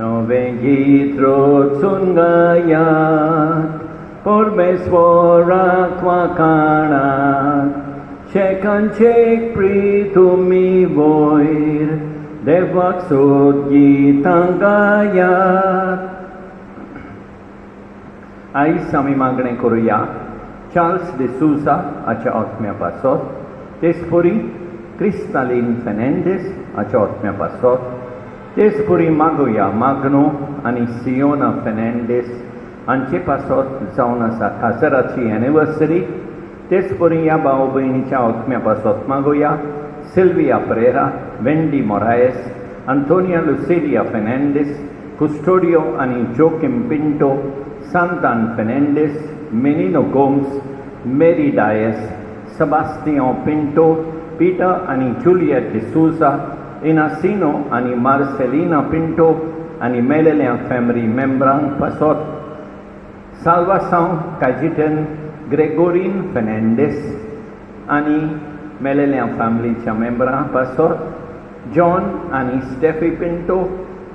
Nowe gitro gayat, Porbesvorak wakanak, Shekanchek pritumi voir, Devak sod gitangayat. Eyes आमी मागणें करुया Charles D'Souza हाच्या आत्म्या पासत, तेचपरी क्रिस्तालीन फेर्नांडीस हाच्या आत्म्या पासत, तेचपरी मागुया माग्नो आनी सियोना फेर्नांडीस हांचे पासत जावन आसा काजराची एनिवर्सरी. तेचपरी ह्या भाव भयणीच्या आत्म्या पासत मागुया सिल्विया परेरा, वेंडी मोरायस, आंतोनिया लुसिलिया फेर्नांडीस, कुस्टोडियो आनी Joaquim Pinto, Santan Fernandez, Menino Gomes, Mary Dias, Sebastião Pinto, Peter and Juliet de Souza, Inacino and Marcelina Pinto, and Melelian family member Pasot, Salvação Cajitan, Gregorine Fernandez, and Melelian family member Pasot, John and Steffi Pinto,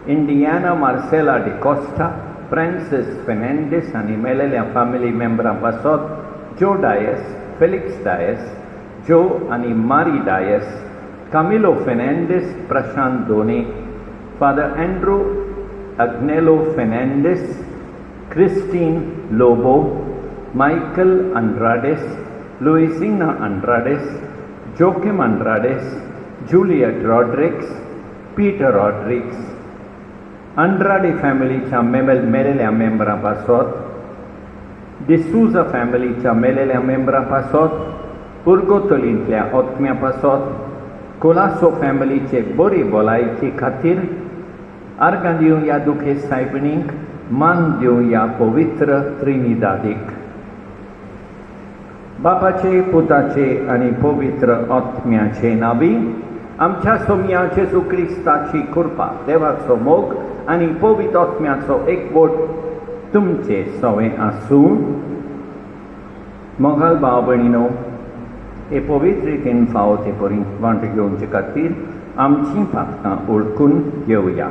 Indiana Marcela de Costa, Francis Fernandez and Melelian family member Pasot, Joe Dias, Felix Dias, Joe and Mari Dias, Camilo Fernandez, Prashant Doni, Father Andrew Agnello Fernandez, Christine Lobo, Michael Andrades, Luisina Andrades, Joaquim Andrades, Juliet Rodriguez, Peter Rodriguez, Andrade family च्या मेलेल्या मेंबरां पासत, डिसूजा फॅमिलीच्या मेलेल्या मेंबरां पासत, पुर्गोतोलींतल्या आत्म्या पासत, कोलासो फॅमिलीचे बरी भलायकी खातीर आर्गां दिवया दुखे सायबिणीक, मान दिवया पवित्र त्रिनिदादीक. बापाचे, पुताचे आनी पवित्र आत्म्याचे नावी. आमच्या सोम्या जेजू क्रिस्ताची कृपा, देवाचो मोग आनी पवित्र आत्म्याचो एकवट तुमचे सवय आसूं. मोगाल भाव भयणीनो, हे पवित्र रितीन फावो ते परी वांटो घेवचे खातीर आमचीं पातकां ओळखून घेवया.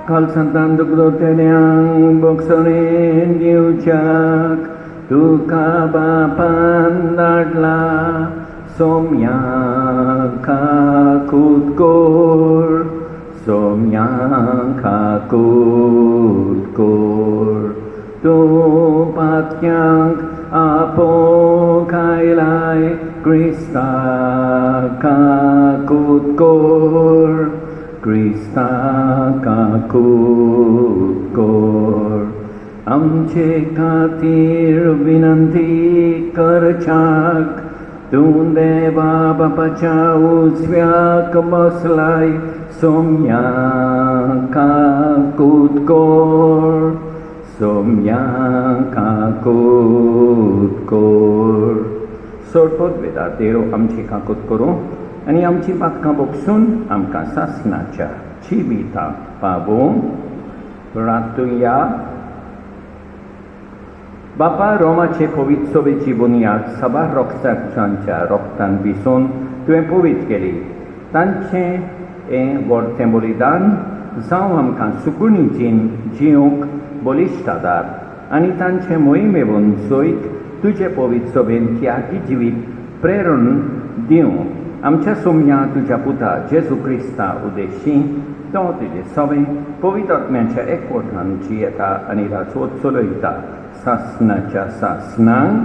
काल संतान दुखदोतेल्यांक बोगसोरेन दिवच्याक तुका बापान धाडला. सोम्यांका कुदकोर, सोम्यांका कुदकोर, तूं पातक्यांक आपोवंक क्रिस्ताका कुदकोर, क्रिस्ताका कुदकोर. आमचे खातीर विनंती करच्याक तूं देवा बापाच्या उजव्याक बसलाय. सोम्यांका कुदकोर, सोम्यांका कुदकोर. सोडपोत वेदार देव आमची काकूत करूं आनी आमची पातकां बोगसून आमकां सासणाच्या जिविताक पावूं. रातुया. बापा, रोमाचे पवित्र सोबेची बुनियाद सभा रक्ताच्या रोगतान भिजोवन तुवें पवित्र केली. तांचें हें व्हडलें बलिदान जावं आमकां सुकुणी जिवंक बलिश्टादार आनी तांचे मोहिमेवून सयत तुजे पवित्र सोबेन त्यागी जिवीत प्रेरण दिवं. आमच्या सोम्या तुज्या पुता जेजू क्रिस्ता उद्देशी तो तुजे सवय पवित्र आत्म्याच्या एकवटान जियेता आनी राजवट चलयता. सासणाच्या सासणांक.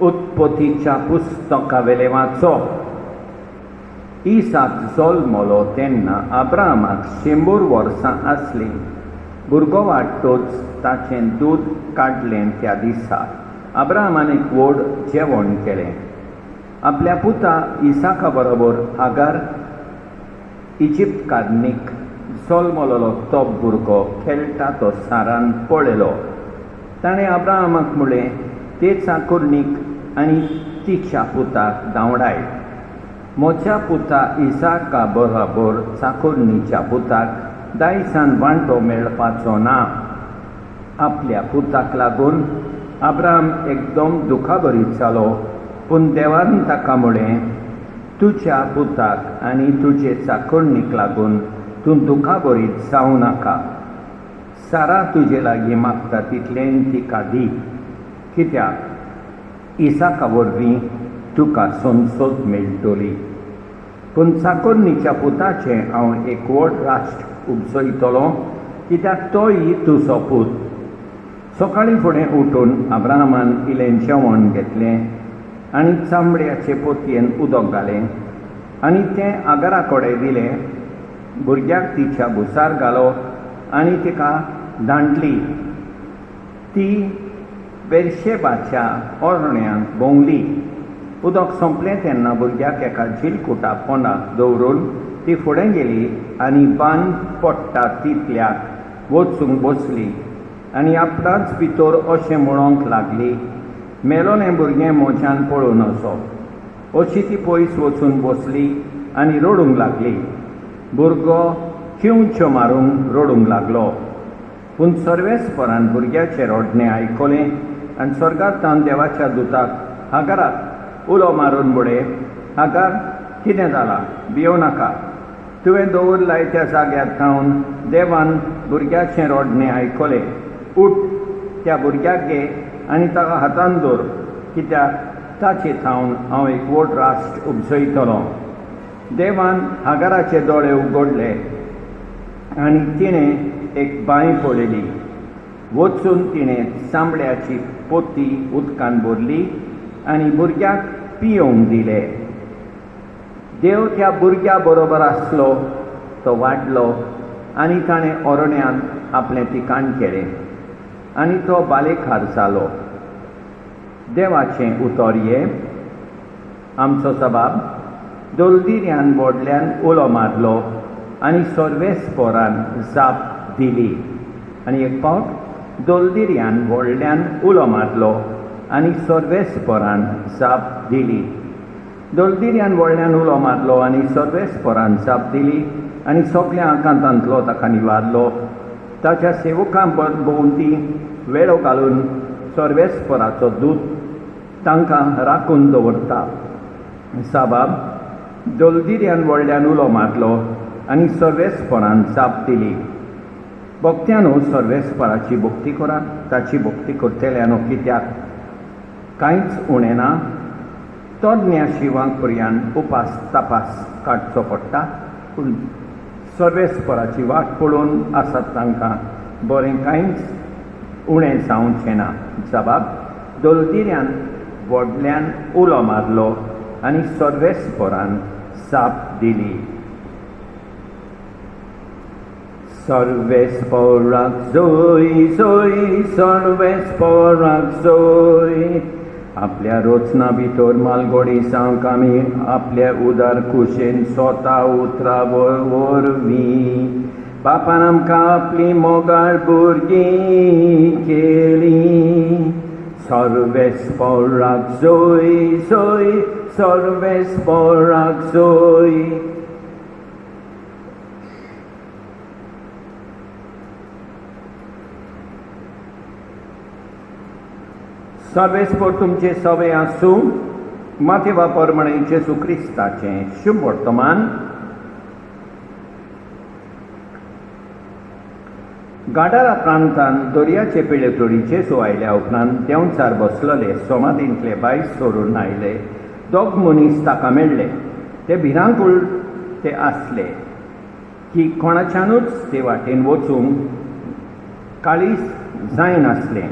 उत्पत्तीच्या पुस्तकावेले वाचो. इसाक जल्मलो तेन्ना अब्राहमाक 100 वर्सां आसलीं. भुरगो वाडटोच ताचें दूद काडलें. त्या दिसा अब्राहमान एक व्हड जेवण केलें. आपल्या पुता इसाका बरोबर आगार इजिप्त काडनीक जल्मलोलो तो भुरगो खेळटा तो सारान पळयलो. ताणें अब्राहमाक म्हणलें, ते चाकुरणीक आनी तिच्या पुताक धांवडाय. म्हज्या पुता इसाका बरोबर चाकुरणीच्या पुताक दायसान वांटो मेळपाचो ना. आपल्या पुताक लागून अब्राहम एकदम दुखाभरीत जालो, पूण देवान ताका म्हळें, तुज्या पुताक आनी तुजे चाकणीक लागून तूं दुखाभरीत जावं नाका. सारा तुजे लागीं मागता तितलें तिका दी, कित्याक इसाका वरवीं तुका संसद मेळटली. पूण चाकणीच्या पुताचें हांव एक व्हड राष्ट्र उपजयतलों, कित्याक तोय तुजो पूत. सकाळीं फुडें उठून अब्राहमान इल्लें जेवण घेतलें आनी चामड्याचे पोतयेन उदक घालें आनी तें आगारा कडेन दिलें. भुरग्याक तिच्या भुसार घालो आनी तिका धांडली. ती बेर्शेबाच्या ओरण्यांत भोंवली. उदक सोंपलें तेन्ना भुरग्याक एका चिलकुटा पोंदाक दवरून ती फुडें गेली आनी बांद पडटा तितल्याक वचूंक बसली आनी आपणाच भितर अशें म्हणोंक लागली, मेलोलें भुरगें मोज्यान पळोवन वचो. अशी ती पयस वचून बसली आनी रडूंक लागली. भुरगो खिवच्यो मारूंक रडूंक लागलो. पूण सर्वेस्परान भुरग्याचें रडणें आयकलें आनी स्वर्गांतल्यान देवाच्या दुताक हागाराक उलो मारून म्हळें, हागार, कितें जालां? भियों नाका. तुवें दवरलाय त्या जाग्यार थावन देवान भुरग्याचें रडणें आयकलें. उठ, त्या भुरग्याक घे आनी ताका हातान दवर, कित्याक ताचे थावन हांव एक व्हड राष्ट्र उपजयतलों. देवान हागाराचे दोळे उगडले आनी तिणें एक बांय पळयली. वचून तिणें चामड्याची पोती उदकान भरली आनी भुरग्याक पियोवंक दिलें. देव त्या भुरग्या बरोबर आसलो. तो वाडलो आनी ताणें ओरण्यांत आपलें ठिकाण केलें आनी तो बालेखार जालो. देवाचें उतर हें. आमचो सबाब दोलदिऱ्यान व्हडल्यान उलो मारलो आनी सर्वेस्परान जाप दिली. आनी एक फावट दोलदिऱ्यान व्हडल्यान उलो मारलो आनी सर्वेस्परान जाप दिली. दोलदिऱ्यान व्हडल्यान उलो मारलो आनी सर्वेस्परान जाप दिली आनी सगळ्या आकांतांतलो ताका निवारलो. ताच्या सेवकां भोंवती वेळो घालून सर्वेस्पराचो दूत तांकां राखून दवरता. साबाब दोलदिऱ्यान व्हडल्यान उलो मारलो आनी सर्वेस्परान जाप दिली. भक्त्यानो, सर्वेस्पराची भक्ती करात. ताची भक्ती करतल्यानो कित्याक कांयच उणें ना. तज्ञ शिवांक पर्यंत उपास तपास काडचो पडटा, पूण सर्वेस्पराची वाट पळोवन आसात तांकां बरें कांयच उणें जावचें ना. जबाब दोलदिऱ्यान व्हडल्यान उलो मारलो आनी सर्वेस्परान जाप दिली. सर्वेस्पराक जय जय, सर्वेस्पराक जय. आपल्या रोचना भितर मालगोडी जावंक आमी आपल्या उदार कुशेन स्वता उतरा वरवीं बापान आमकां आपली मोगाळ भुरगीं केली. सर्वेस्पराक जय जय, सर्वेस्पराक जय. सर्वेस्पर तुमचे सवे आसूं. माथेवा परमणे जेजू क्रिस्ताचें शुभ वर्तमान. गाडारा प्रांतांत दर्याचे पिळेतोडी जेजू आयल्या उपरांत देंवचार बसलेले समाधींतले भायर सोडून आयले. दोग मनीस ताका मेळ्ळे. ते भिरांकूळ ते आसले की कोणाच्यानूच ते वाटेन वचूंक काळीज जायनासलें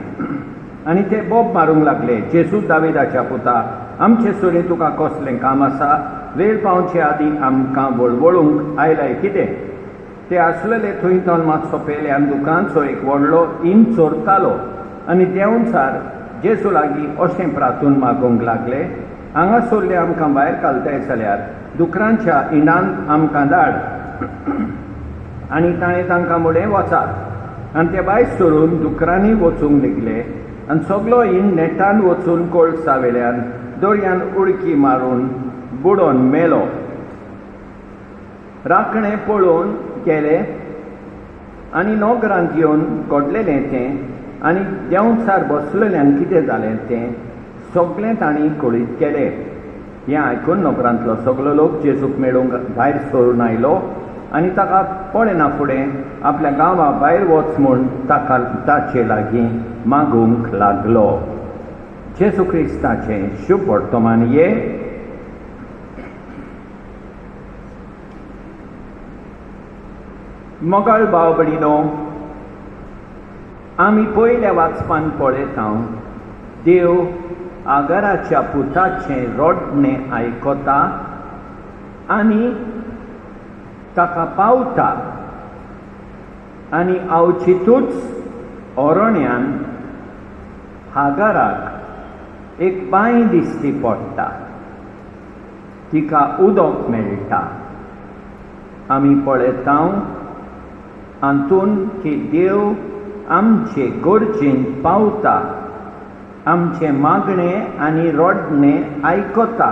आनी ते बोब मारूंक लागले, जेजू दाविदाच्या पुता, आमचे सुरी तुका कसलें काम आसा? वेळ पावचे आदीं आमकां वळवळूंक आयलाय कितें? ते आसलेले थंय तो मातसो पेल्यान दुकानचो एक व्हडलो इन चोरतालो आनी देंवचार जेजू लागीं अशें प्रार्थून मागूंक लागले, हांगा सोरले आमकां भायर घालताय जाल्यार दुकरांच्या इनांत आमकां धाड. आनी ताणें तांकां म्हळें, वचात. आनी ते भायर सोडून दुकरांनी वचूंक लागले आनी सगलो इन नेटान वचून कोळसा वेल्यान दर्यान उडकी मारून बुडोवन मेलो. राखणें पळोवन गेले आनी नोकरांत येवन घडलेलें तें आनी देंवचार बसलेल्यान कितें जालें तें सगळें तांणी कळीत केलें. हें आयकून नोकरांतलो सगळो लोक जेजूक मेळूंक भायर सरून आयलो आनी ताका पळयना फुडें आपल्या गांवा भायर वच म्हूण ताचे लागीं मागूंक लागलो. जेजू क्रिस्ताचें शुभ वर्तमान ये. मोगाळ भाव भयणीनो, आमी पयल्या वाचपान पळयता देव आगाराच्या पुताचें रडणें आयकता आनी ताका पावता आनी अवचितूच अरण्यान हागाराक एक बांय दिश्टी पडटा, तिका उदक मेळटा. आमी पळयता हातून की देव आमचे गरजेन पावता, आमचें मागणें आनी रडणें आयकता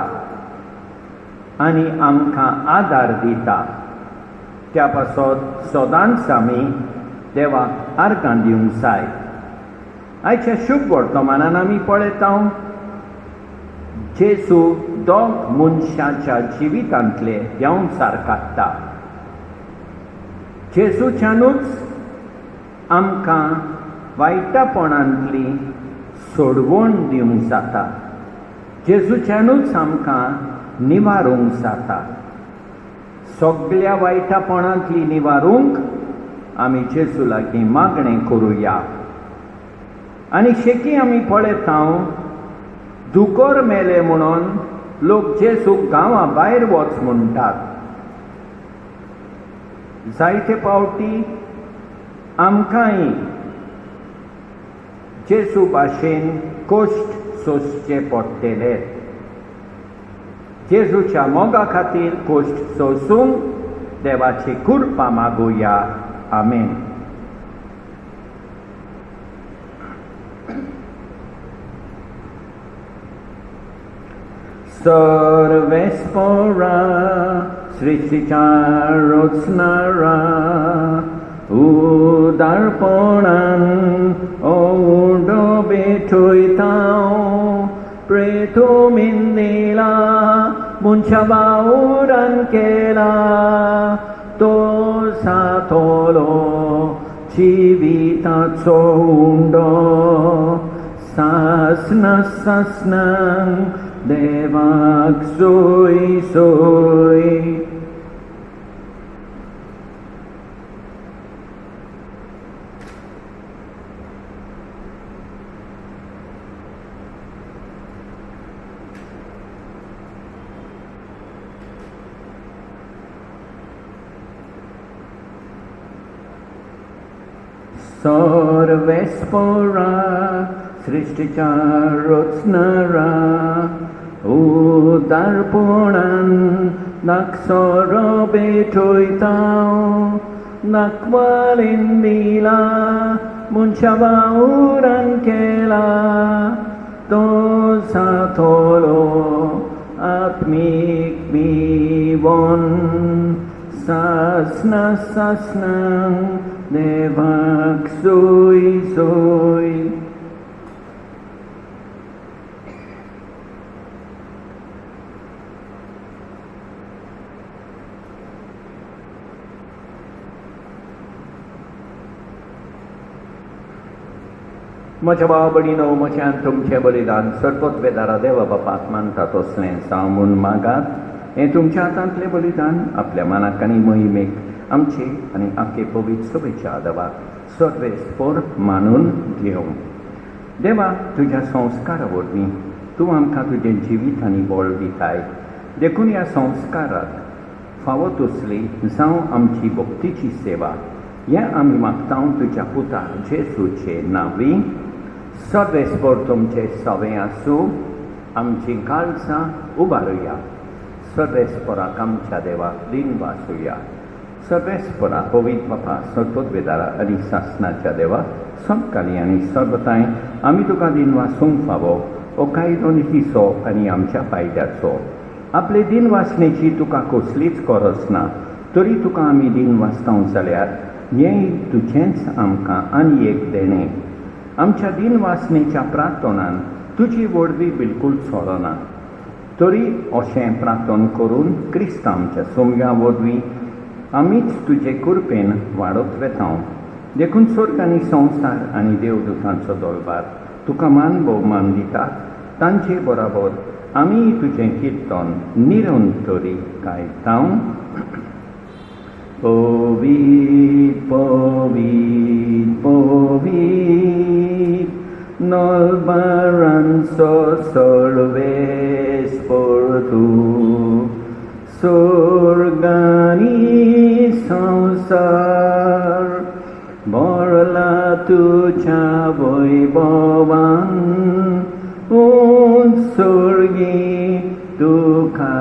आनी आमकां आदार दिता. त्या पासत सदांच आमी देवाक आर्गां दिवंक जाय. आयच्या शुभ वर्तमानान आमी पळयता जेजू दोग मनशाच्या जिवितांतले देंवचार काडटा. जेजूच्यानूच आमकां वायटापणांतली सोडवण दिवंक जाता. जेजूच्यानूच आमकां निवारूंक जाता. सगळ्या वायटापणांतली निवारूंक आमी जेजू लागीं मागणें करुया. आनी शेकी आमी पळयता दुकोर मेले म्हणून लोक जेजूक गांवा भायर वच म्हणटात. जायते पावटी आमकांय जेजू भाशेन कश्ट सोंसचे पडटले. जेजूच्या मोगा खातीर कश्ट सोंसूंक देवाची कृपा मागुया. आमेन. सर्वेस्परा सृष्टीच्या रचणारा उदारपणान ओडो बेठयता प्रेतुमीन दिला मनशा वावुरान केला तो सातोलो जिविताचो उंडो सासना सासनांक देवाक सोय सोय. सर्वेस्परा सृष्टीच्या रचणारा उदारपणान नाकसरो बेठयता नाकवालीन दिला मनशा वावुरान केला तो सातोलो आत्मीक मिवन सासना सासनांक देवाक सोय सोय. म्हज्या भाव भयणीनो, म्हज्यान तुमचें बलिदान सर्वोत्वेदारा देवा बापाक मानता तसलें जावं म्हूण मागात. हें तुमच्या हातांतलें बलिदान आपल्या मनाक आनी मोहिमेक आमचे आनी आख्खे पवित्र सभेच्या आदाराक सर्वेस्पर मानून घेवं. देवा, तुज्या संस्कारा वरवीं तूं आमकां तुजें जिवीत आनी बळ दिताय. देखून ह्या संस्काराक फावो तसली जावं आमची भक्तीची सेवा हें आमी मागता तुज्या पुता जेजूचे नांवी. सर्वेस्पर तुमचें सवें आसूं. आमची काळजां उबारुया. सर्वेस्पराक आमच्या देवाक दिन वासुया. सर्वेस्परा पवित्र बापा सर्वोत्वेदारा आनी सासनाच्या देवा समकाली आनी सर्वताय आमी तुका दिन वासूंक फावो हो कायदो नितीचो आनी आमच्या फायद्याचो. आपले दिन वासणेची तुका कसलीच गरज ना, तरी तुका आमी दिन वाचता जाल्यार हें तुजेंच आमकां आनी एक देणें. आमच्या दिनवासनेच्या प्रार्थनान तुजी वडवी बिलकुल सोडना. तरी अशें प्रार्थन करून क्रिस्त आमच्या सोमया वरवीं आमीच तुजे कृपेन वाडत वेतांव. देखून स्वर्ग आनी संवसार आनी देवदूतांचो दरबार तुका मान भोवमान दितात. तांचे बरोबर आमी तुजें किर्तन निरंतरी गायतां. पवित्र पवित्र पवित्र नलबारांचो सर्वेस्पर तूं. स्वर्ग आनी संवसार भरला तुज्या वैभवान. उत्सर्गी तुका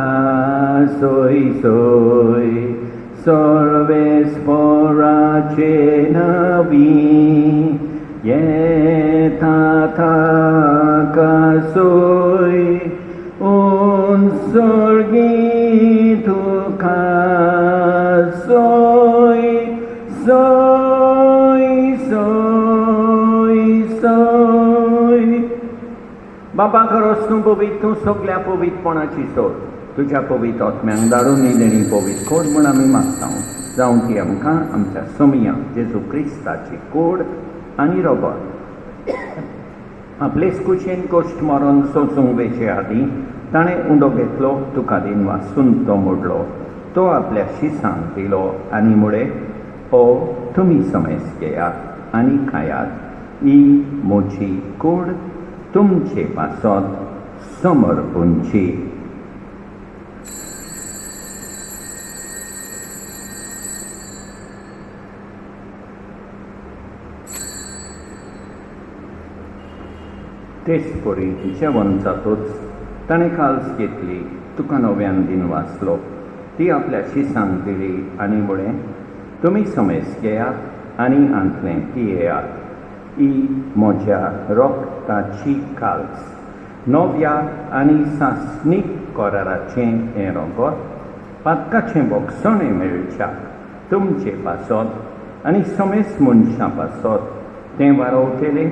सोय सोय सर्वेस्पराचे नवी. येता ताका सोय उत्सर्गी तुका सोय सोय सोय सोय. बाबा खरोच तूं पवित्र, तूं सगळ्या पवित्रपणाची सोड. तुज्या पवित्र आत्म्यांक धाडून येयलेली पवित्र कोड म्हूण आमी मागता. जावं ती आमकां आमच्या सोमया जेजू क्रिस्ताची कोड आनी रोगोत आपले कुशीन कश्ट मरण सोसूंक वेचे आदीं ताणें उंडो घेतलो, तुका दिन वाचून तो मोडलो. तो आपल्या शिसांक दिलो आनी मुळे ओ तुमी समेस घेयात आनी खायात. ही म्हजी कोड तुमचे पासत समर्पूंची. तेच परी जेवण जातूच ताणें काल्स घेतली, तुका नव्यान दिन वाचलो. ती आपल्या शिसांक दिली आनी म्हळें तुमी समेस घेयात आनी आंतलें पियेयात. ही म्हज्या रोगताची काल्स. नव्या आनी सासणीक कराराचें हें रोगोत पातकाचें बोगसणें मेळच्या तुमचे पासत आनी समेस मनशां पासत तें वारोवतलें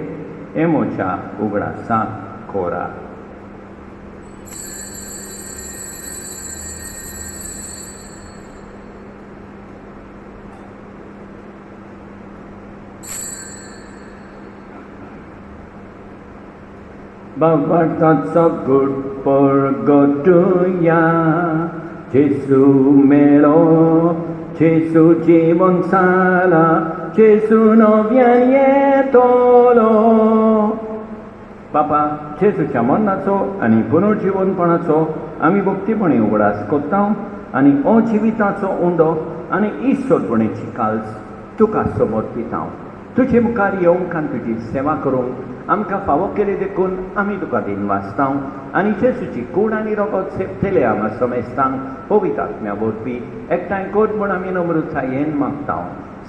हें म्हज्या उगडासाक कोरा. Babartatsa good purgatoria. Jesu melo, Jesu jivon sala, Jesu novian yetolo. बापा जेजूच्या मरणाचो आनी पुनर्जीवनपणाचो आमी भक्तीपणी उगडास कोत्ता आनी अजिविताचो उंडो आनी ईश्वरपणेची काल्स तुका समर्पिता. तुजे मुखार येवंक आनी तुजी सेवा करूंक आमकां फावो केले देखून आमी तुका दिन वाचता आनी जेजूची कूड आनी रोगोत सेपतले आमी समेस्तांक पवित्र आत्म्या वरवीं एकठांय कर म्हूण आमी नम्रतायेन मागता.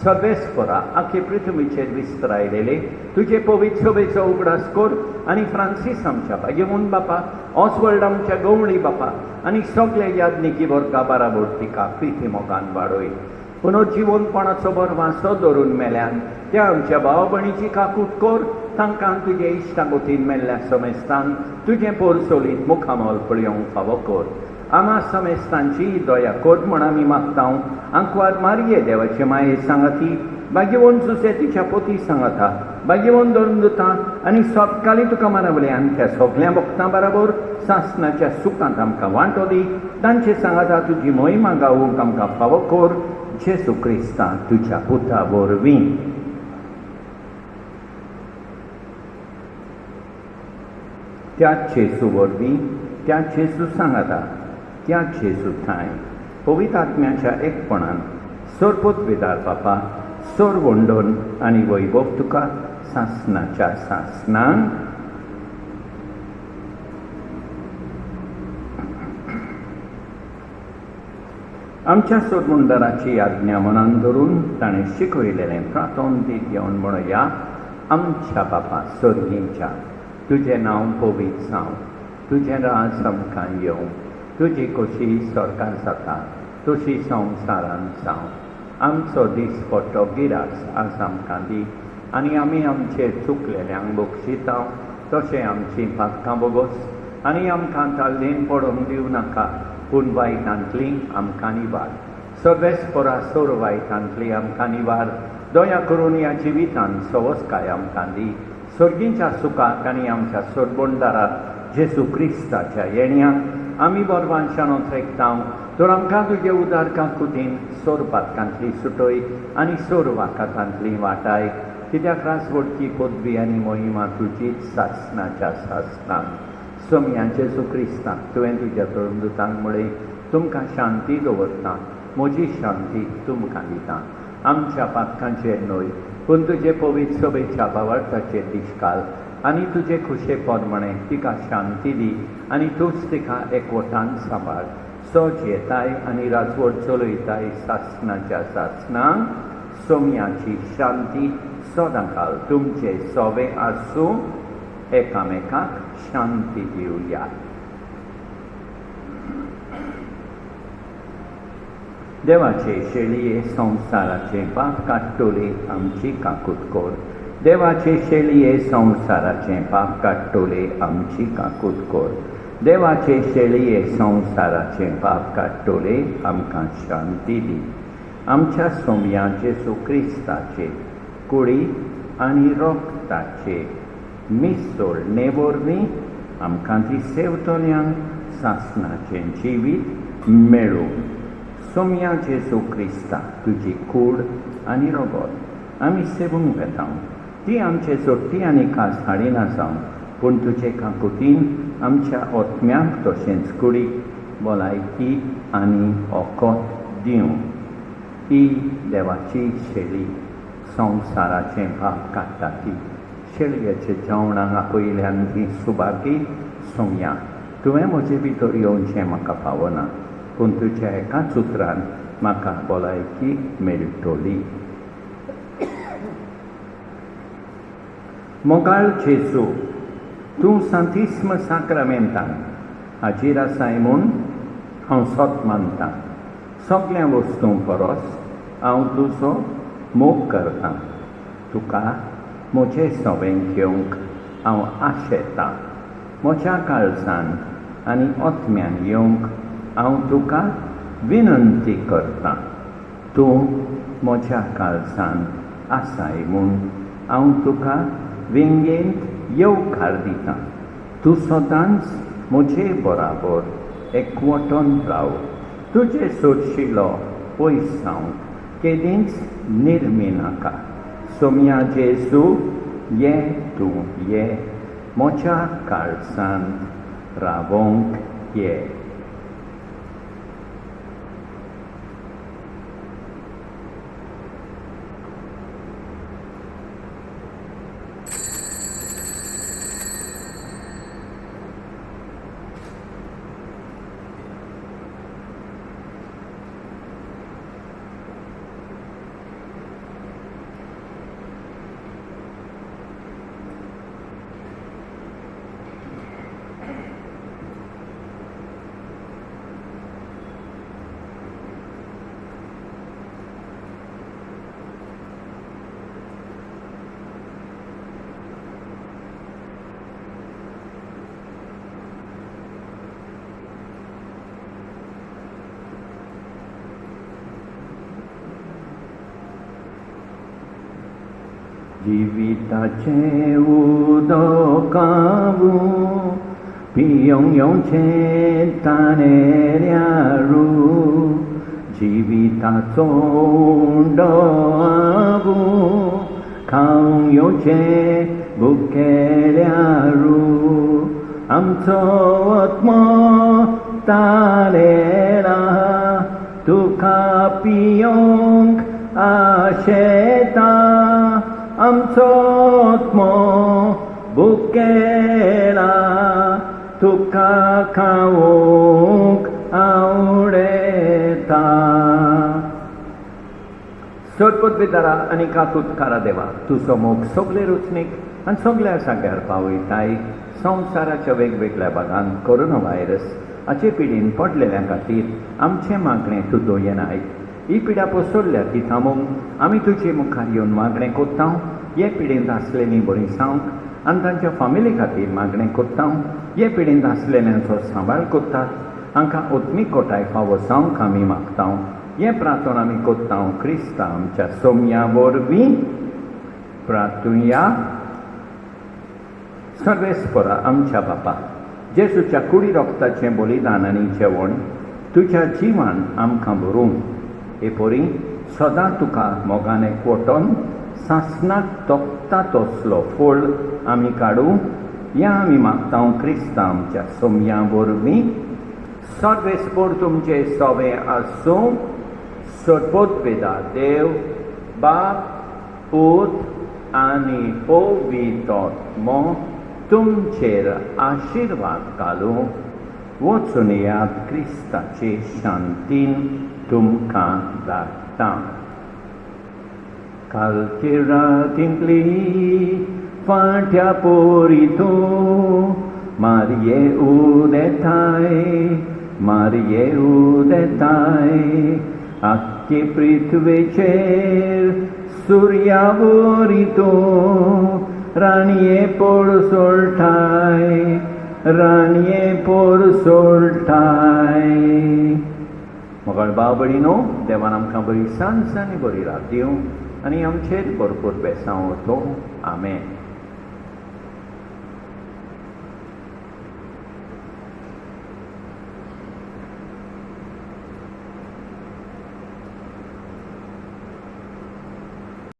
सर्वेस्परा आख्खे पृथ्वीचेर विस्तारायलेले तुजे पवित्र सभेचो उगडास कर आनी फ्रांसीस आमच्या भाग्यमून बापा, ऑसवर्ल्ड आमच्या गवळी बापा आनी सगळे याज्ञिकी वर्गा बाराबर तिका प्रिती मोगान वाडय. पुनर्जीवनपणाचो बरो वासो धरून मेल्यान त्या आमच्या भाव भयणीची काकूट कर. तांकां तुजे इश्टागोतीन मेल्ल्या समेस्तांक तुजें पोरसोलीत मुखामोल पळयोवंक फावो कर. आमा समेस्तांची दया कर म्हूण आमी मागता. आंकवार मारये देवाचे माये सांगाती, भाग्यवन सुसे तिच्या पोती सांगाता, भाग्यवन धरून दिता आनी सोबकाली तुका मानवल्यान त्या सगळ्या भक्तां बरोबर सासणाच्या सुखांत आमकां वांटो दी. तांचे सांगाता तुजी महिमा गावूंक आमकां फावो कर. जेजू क्रिस्ता तुज्या पुता वरवीं. त्याच जेजू वरवीं, त्याच जेजू सांगाता, त्याच जेजू थाय पवित्र आत्म्याच्या एकपणान सोरपोत वेदार बापा सोर वंडोन आनी वैभव तुका सासणाच्या सासणान. आमच्या सोरमुंडराची आज्ञा मनान धरून ताणें शिकयलेलें प्रार्थन बी घेवन म्हणया. आमच्या बापा स्वर्गीच्या तुजें नांव पवित्र जावं, तुजें राज आमकां येवं, तुजी कशी स्वर्गार जाता तशी संवसारान जावं. आमचो दीस पडटो गिरास आज आमकां दी आनी आमी आमचे चुकलेल्यांक बक्षिता तशें आमचीं पातकां बोगोस आनी आमकां ताल्लेन पडोवंक दिवं नाका पूण वायटांतलीं आमकां निवार सर्वेस्परा सोर वायटांतली आमकां निवार दया करून ह्या जिवितांत सवस्काय आमकां दी सर्गीच्या सुखाक आनी आमच्या सोडबोंडारात जेजू क्रिस्ताच्या येण्याक आमी बोरवांशानो थेकतांव तर आमकां तुजे उदारका कुदीन सोर पातकांतली सुटय आनी सोर वाकातांतली वाटाय कित्याक रासवडची पदवी आनी मोहिमा तुजीच सासणाच्या सासणांत सोम्या जेजू क्रिस्ताक तुवें तुज्या तोंडुतांक म्हळें तुमकां शांती दवरता म्हजी शांती तुमकां दिता आमच्या पातकांचेर न्हय पूण तुजे पवित्र सभेच्या भावार्थाचेर दिश्काल आनी तुजे खुशेपद म्हणें तिका शांती दी आनी तूंच तिका एकवटान सांबाळ सोज येताय आनी राजवट चलयताय सासणाच्या सासणांक सोम्याची शांती सदांकाल तुमचे सोवे आसूं एकामेकाक शांती दिवया देवाचे शेळये संवसाराचे पाप काडटोले आमची काकूट कोर देवाचे शेळये संवसाराचे पाप काडटोले आमची काकूट कोर देवाचे शेळये संवसाराचे पाप काडटोले आमकां शांती दी आमच्या सोम्या जेजू क्रिस्ताचे कुडी आनी रोगताचे मिसोळ नेबोरनी आमकां ती सेवतोल्यांक सासणाचें जिवीत मेळूं सोम्या जेजू क्रिस्ता तुजी कूड आनी रोगोत आमी सेवूंक येता ती आमचे सोडटी आनी खास हाडिना जावं पूण तुजे काकुतीन आमच्या ओत्म्यांक तशेंच कुडीक भलायकी आनी ओकोत दिवं ही देवाची शेळी संवसाराचें पाप काडटा ती शेळयेच्या जेवणाक आपयल्यान ती सुबागी सोम्या तुवें म्हजे भितर येवचें म्हाका फावना पूण तुज्या एकाच उतरान म्हाका भलायकी मेळटली मोगाळ जेजू तूं सांतिस्म साक्रामेंतान हाजीर आसाय म्हूण हांव सोत मानतां सगळ्या वस्तूं परस हांव तुजो मोग करतां तुका म्हजें सोबें घेवंक हांव आशेतां म्हज्या काळजान आनी ओत्म्यान येवंक हांव तुका विनंती करतां तूं म्हज्या काळजान आसाय म्हूण हांव तुका विंगेंत येवकार दितां तूं सदांच म्हजे बराबर एकवटोन राव तुजे सोडशिलो पयस जावंक केदींच निर्मी नाका सोम्या जेजू ये तूं ये म्हज्या काळजांत रावोंक ये जिविताचे उदकावू पियोंक येवचें तानेऱ्यारू जिविताचो उंडोवू खावंक येवचें भुकेल्यारू आमचो आत्मा तानेरा तुका पियोंक आशेता आमचो आत्मा भुकेला तुका खावंक आवडेता सोडपदवीदारा आनी काकुतकारा देवा तुजो मोग सगळे रुचनीक आनी सगळ्या जाग्यार पावयताय संवसाराच्या वेगवेगळ्या भागांत कोरोना व्हायरस हाचे पिडीन पडलेल्या खातीर आमचें मागणें तूं दोयनाय ही पिडा पसरल्या ती थांबोवंक आमी तुजे मुखार येवन मागणें कोत्ता हे पिढींत आसलेलीं बरीं सांग आनी तांच्या फामिली खातीर मागणें कोत्ता हे पिढींत आसलेल्यांचो सांबाळ कोत्तात हांकां ओत्मीक कोटाय फावो जावंक आमी मागता हे प्रार्थना आमी कोत्ता क्रिस्ता आमच्या सोमया वरवीं प्रार्थुया. सर्वेस्परा आमच्या बापा जेसूच्या कुडी रोगताचें बलिदान आनी जेवण तुज्या जिवान आमकां भरूंक एपोरी सदां तुका मोगान एकवटोन सासणाक तोखता तसलो फळ आमी काडूं या आमी मागता क्रिस्ता आमच्या सोमया वरवीं. सर्वेस्पर तुमचे सोवे आसूं सर्वोत्पेदा देव बाप पूत आनी पवित्रात्मो तुमचेर आशिर्वाद घालूं वचून येयात क्रिस्ताचे शांतीन तुमकां धाडटा. कालची रातिंतली फाट्या पोरी तूं मारये उदेताय मारये उदेताय आख्खे पृथ्वेचेर सुर्या वरी तूं राणये पोर सोडटाय राणये पोर सोडटाय. मोगाळ भाव भयणीनो देवान आमकां बरी सांज आनी बरी रात दिवं आनी आमचेर भरपूर बेसांव वतो. आमेन.